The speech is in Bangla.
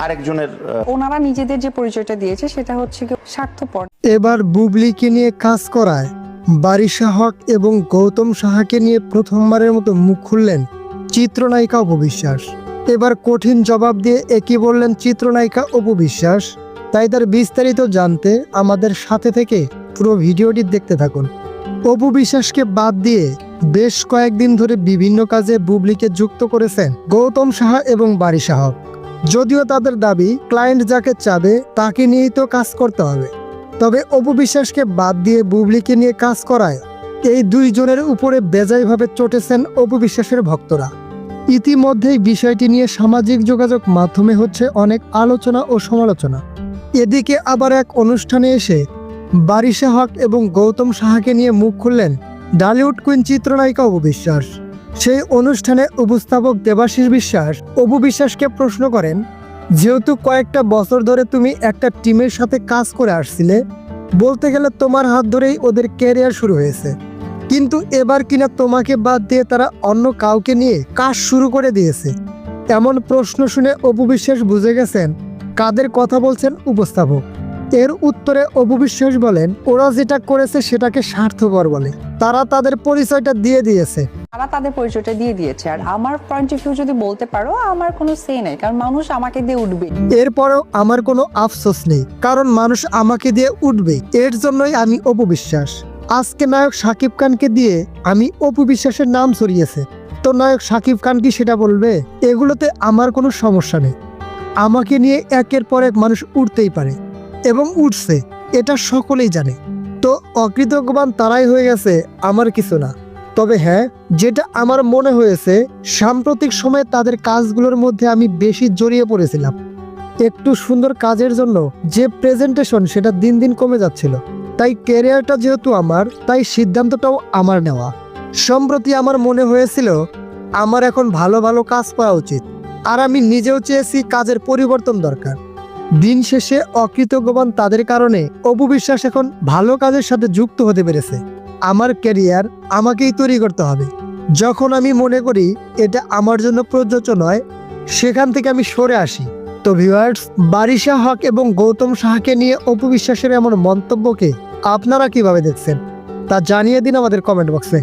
আরেকজনের ওনারা নিজেদের যে পরিচয়টা দিয়েছে সেটা হচ্ছে কি স্বার্থপর। এবার বুবলিকে নিয়ে কাজ করায় বারিশা হক এবং গৌতম সাহাকে নিয়ে প্রথমবারের মতো মুখ খুললেন চিত্রনায়িকা অপু বিশ্বাস। এবার কঠিন জবাব দিয়ে একই বললেন চিত্রনায়িকা অপু বিশ্বাস। তাই তার বিস্তারিত জানতে আমাদের সাথে থেকে পুরো ভিডিওটি দেখতে থাকুন। অপু বিশ্বাসকে বাদ দিয়ে বেশ কয়েকদিন ধরে বিভিন্ন কাজে বুবলিকে যুক্ত করেছেন গৌতম সাহা এবং বারিশা হক। যদিও তাদের দাবি ক্লায়েন্ট যাকে চাবে তাকে নিয়েই তো কাজ করতে হবে, তবে অপু বিশ্বাসকে বাদ দিয়ে বুবলিকে নিয়ে কাজ করায় এই দুইজনের উপরে বেজায়ভাবে চটেছেন অপু বিশ্বাসের ভক্তরা। ইতিমধ্যেই বিষয়টি নিয়ে সামাজিক যোগাযোগ মাধ্যমে হচ্ছে অনেক আলোচনা ও সমালোচনা। এদিকে আবার এক অনুষ্ঠানে এসে বারিশা হক এবং গৌতম সাহাকে নিয়ে মুখ খুললেন ডালিউড কুইন চিত্রনায়িকা অপু বিশ্বাস। সেই অনুষ্ঠানে উপস্থাপক দেবাশিস বিশ্বাস অপু বিশ্বাসকে প্রশ্ন করেন, যেহেতু কয়েকটা বছর ধরে তুমি একটা টিমের সাথে কাজ করে আসছিলে, বলতে গেলে তোমার হাত ধরেই ওদের ক্যারিয়ার শুরু হয়েছে, কিন্তু এবার কিনা তোমাকে বাদ দিয়ে তারা অন্য কাউকে নিয়ে কাজ শুরু করে দিয়েছে। এমন প্রশ্ন শুনে অপু বিশ্বাস বুঝে গেছেন কাদের কথা বলছেন উপস্থাপক। এর উত্তরে অপু বিশ্বাস বলেন, ওরা যেটা করেছে সেটাকে স্বার্থপর বলে, তারা তাদের পরিচয়টা দিয়ে দিয়েছে। তারা তাদের পরিচয়টা দিয়ে দিয়েছে, আর আমার পয়েন্ট অফ ভিউ যদি বলতে পারো আমার কোনো সে নেই, কারণ মানুষ আমাকে দিয়ে উঠবে। এরপরেও আমার কোনো আফসোস নেই, কারণ মানুষ আমাকে দিয়ে উঠবে। এর জন্যই আমি অপু বিশ্বাস। আজকে নায়ক শাকিব খানকে দিয়ে আমি অপু বিশ্বাসের নাম ছড়িয়েছে, তো নায়ক শাকিব খান কি সেটা বলবে? এগুলোতে আমার কোনো সমস্যা নেই। আমাকে নিয়ে একের পর এক মানুষ উঠতেই পারে এবং উঠছে, এটা সকলেই জানে। তো অকৃতজ্ঞবান তারাই হয়ে গেছে, আমার কিছু না। তবে হ্যাঁ, যেটা আমার মনে হয়েছে সাম্প্রতিক সময়ে তাদের কাজগুলোর মধ্যে আমি বেশি জড়িয়ে পড়েছিলাম। একটু সুন্দর কাজের জন্য যে প্রেজেন্টেশন সেটা দিন দিন কমে যাচ্ছিল। তাই ক্যারিয়ারটা যেহেতু আমার, তাই সিদ্ধান্তটাও আমার নেওয়া। সম্প্রতি আমার মনে হয়েছিল আমার এখন ভালো ভালো কাজ পাওয়া উচিত, আর আমি নিজেও চেয়েছি কাজের পরিবর্তন দরকার। দিন শেষে অকৃতজ্ঞবান তাদের কারণে অপু বিশ্বাস এখন ভালো কাজের সাথে যুক্ত হতে পেরেছে। আমার ক্যারিয়ার আমাকেই তৈরি করতে হবে। যখন আমি মনে করি এটা আমার জন্য প্রযোজ্য নয়, সেখান থেকে আমি সরে আসি। তো ভিউয়ার্স, বারিশা হক এবং গৌতম সাহাকে নিয়ে অপু বিশ্বাসের এমন মন্তব্যকে আপনারা কিভাবে দেখছেন তা জানিয়ে দিন আমাদের কমেন্ট বক্সে।